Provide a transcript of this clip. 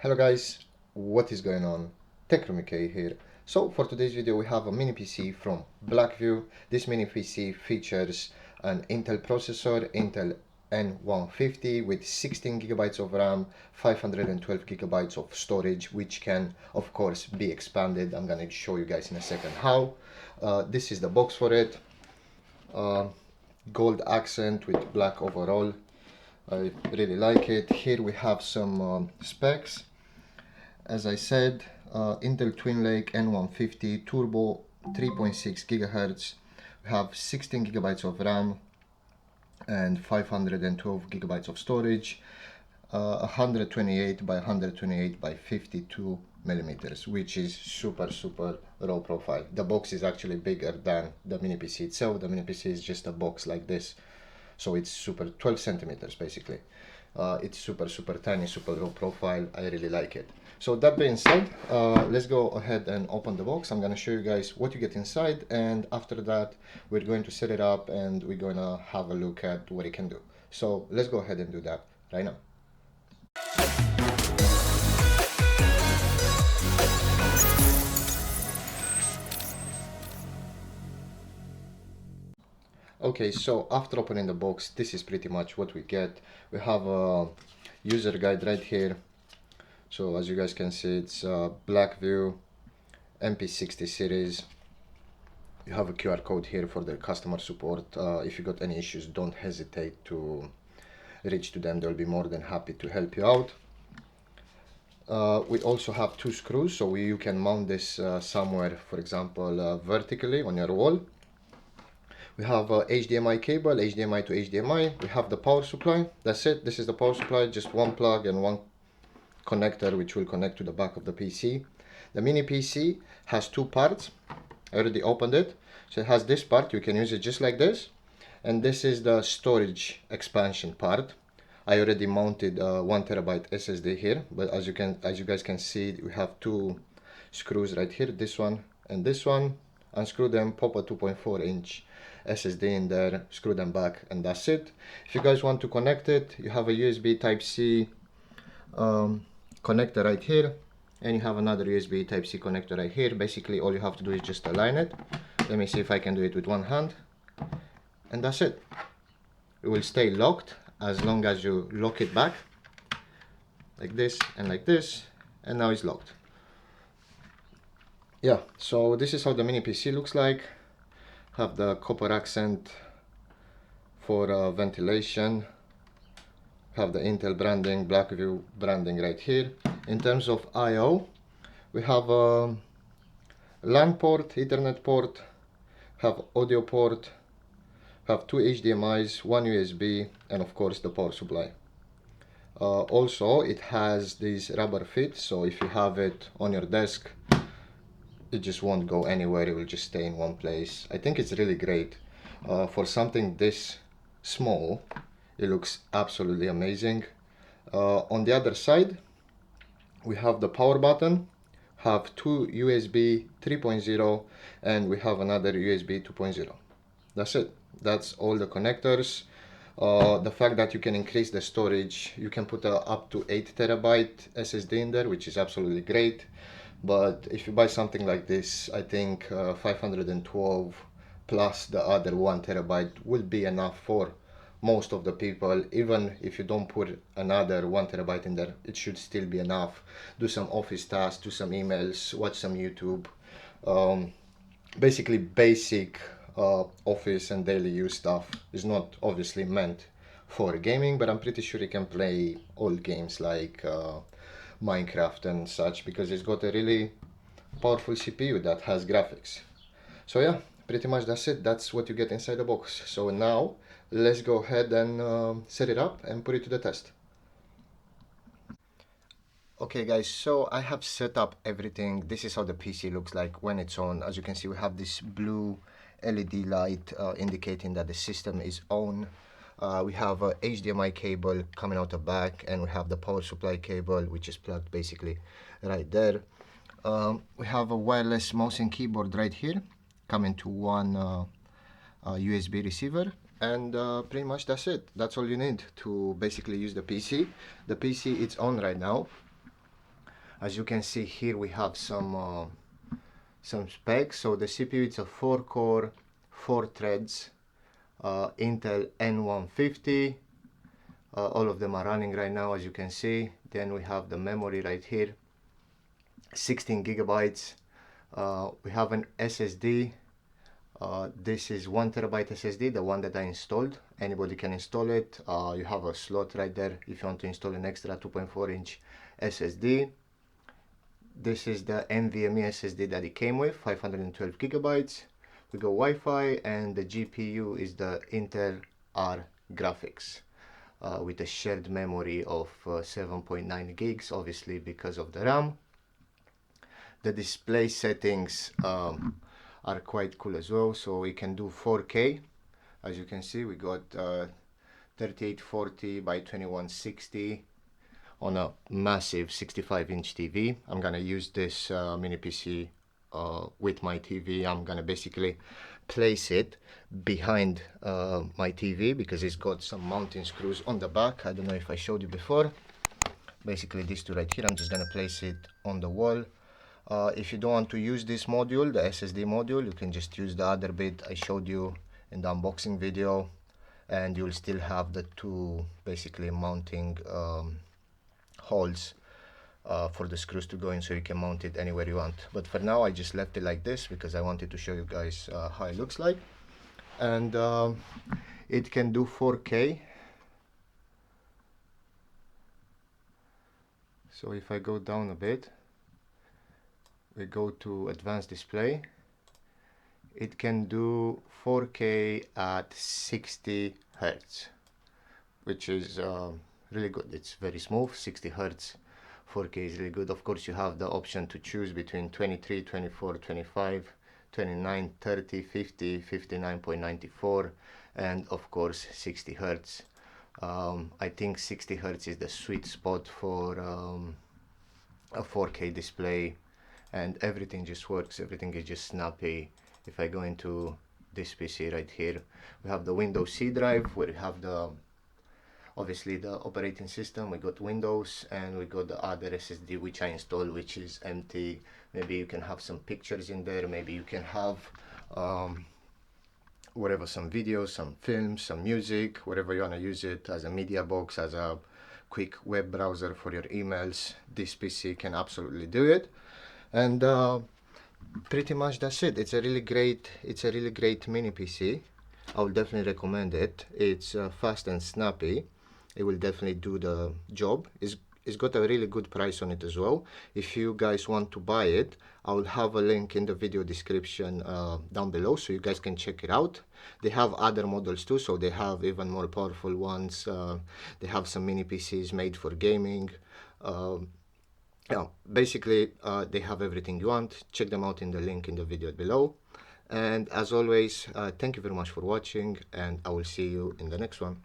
Hello guys, what is going on? Techroomuk here. So for today's video we have a mini PC from Blackview. This mini PC features an Intel processor, Intel N150 with 16 gigabytes of RAM, 512 gigabytes of storage, which can of course be expanded. I'm gonna show you guys in a second how. This is the box for it. Gold accent with black overall. I really like it. Here we have some specs. As I said, Intel Twin Lake N150 Turbo 3.6 gigahertz. We have 16 gigabytes of RAM and 512 gigabytes of storage. 128 by 128 by 52 millimeters, which is super low profile. The box is actually bigger than the mini PC itself. The mini PC is just a box like this, so it's super 12 centimeters basically. It's super tiny, super low profile. I really like it. So that being said, let's go ahead and open the box. I'm gonna show you guys what you get inside, and after that we're going to set it up and we're gonna have a look at what it can do. So let's go ahead and do that right now. Okay, so after opening the box, this is pretty much what we get. We have a user guide right here. So as you guys can see, it's Blackview MP60 series. You have a QR code here for the customer support. If you got any issues, don't hesitate to reach to them. They'll be more than happy to help you out. We also have two screws, so you can mount this somewhere, for example, vertically on your wall. We have a HDMI cable, HDMI to HDMI. We have the power supply. That's it. This is the power supply, just one plug and one connector which will connect to the back of the PC. The mini PC has two parts. I already opened it. So it has this part, you can use it just like this. And this is the storage expansion part. I already mounted 1 terabyte SSD here, but as you guys can see, we have two screws right here, this one and this one. Unscrew them, pop a 2.4 inch SSD in there, screw them back, and that's it. If you guys want to connect it, you have a USB Type-C connector right here, and you have another USB Type-C connector right here. Basically all you have to do is just align it. Let me see if I can do it with one hand, and that's it. It will stay locked as long as you lock it back like this and like this, and now it's locked. Yeah, so this is how the mini PC looks like. Have the copper accent for ventilation. Have the Intel branding, Blackview branding right here. In terms of I/O, we have a LAN port, Ethernet port, have audio port, have two HDMIs, one USB, and of course the power supply. Also, it has these rubber feet, so if you have it on your desk, it just won't go anywhere. It will just stay in one place. I think it's really great. For something this small, it looks absolutely amazing. On the other side, we have the power button, have two USB 3.0, and we have another USB 2.0. That's it. That's all the connectors. The fact that you can increase the storage, you can put up to 8 terabyte SSD in there, which is absolutely great. But if you buy something like this, I think 512 plus the other 1 terabyte will be enough for most of the people. Even if you don't put another 1 terabyte in there, it should still be enough. Do some office tasks, do some emails, watch some YouTube. Basically basic office and daily use stuff. Is not obviously meant for gaming, but I'm pretty sure you can play old games like Minecraft and such, because it's got a really powerful CPU that has graphics. So yeah, pretty much that's it. That's what you get inside the box. So now let's go ahead and set it up and put it to the test. Okay guys, so I have set up everything. This is how the PC looks like when it's on. As you can see, we have this blue LED light indicating that the system is on. We have a HDMI cable coming out the back, and we have the power supply cable, which is plugged basically right there. We have a wireless mouse and keyboard right here, coming to one USB receiver, and pretty much that's it. That's all you need to basically use the PC. The PC is on right now. As you can see here, we have some specs. So the CPU, it's a 4-core, 4 threads, Intel N150. All of them are running right now, as you can see. Then we have the memory right here, 16 gigabytes. We have an SSD. This is 1 terabyte SSD, the one that I installed. Anybody can install it. You have a slot right there if you want to install an extra 2.4-inch SSD. This is the NVMe SSD that it came with, 512 gigabytes. We go Wi-Fi, and the GPU is the Intel R graphics with a shared memory of 7.9 gigs, obviously because of the RAM. The display settings are quite cool as well. So we can do 4K. As you can see, we got 3840 by 2160 on a massive 65-inch TV. I'm gonna use this mini PC with my TV. I'm gonna basically place it behind my TV because it's got some mounting screws on the back. I don't know if I showed you before. Basically these two right here, I'm just gonna place it on the wall. If you don't want to use this module, the SSD module, you can just use the other bit I showed you in the unboxing video, and you'll still have the two basically mounting holes for the screws to go in, so you can mount it anywhere you want. But for now I just left it like this because I wanted to show you guys how it looks like. And it can do 4K. So if I go down a bit, we go to advanced display, it can do 4K at 60 Hertz, which is really good. It's very smooth. 60 Hertz 4K is really good. Of course, you have the option to choose between 23, 24, 25, 29, 30, 50, 59.94, and of course 60 Hertz. I think 60 Hertz is the sweet spot for a 4K display, and everything just works. Everything is just snappy. If I go into this PC right here, we have the Windows C drive where we have the obviously the operating system. We got Windows, and we got the other SSD which I installed, which is empty. Maybe you can have some pictures in there, maybe you can have whatever, some videos, some films, some music, whatever you want to use it as a media box, as a quick web browser for your emails. This PC can absolutely do it. And pretty much that's it. It's a really great mini PC. I would definitely recommend it. It's fast and snappy. It will definitely do the job. It's got a really good price on it as well. If you guys want to buy it, I will have a link in the video description down below, so you guys can check it out. They have other models too, so they have even more powerful ones. They have some mini PCs made for gaming. Yeah, basically they have everything you want. Check them out in the link in the video below. And as always, thank you very much for watching, and I will see you in the next one.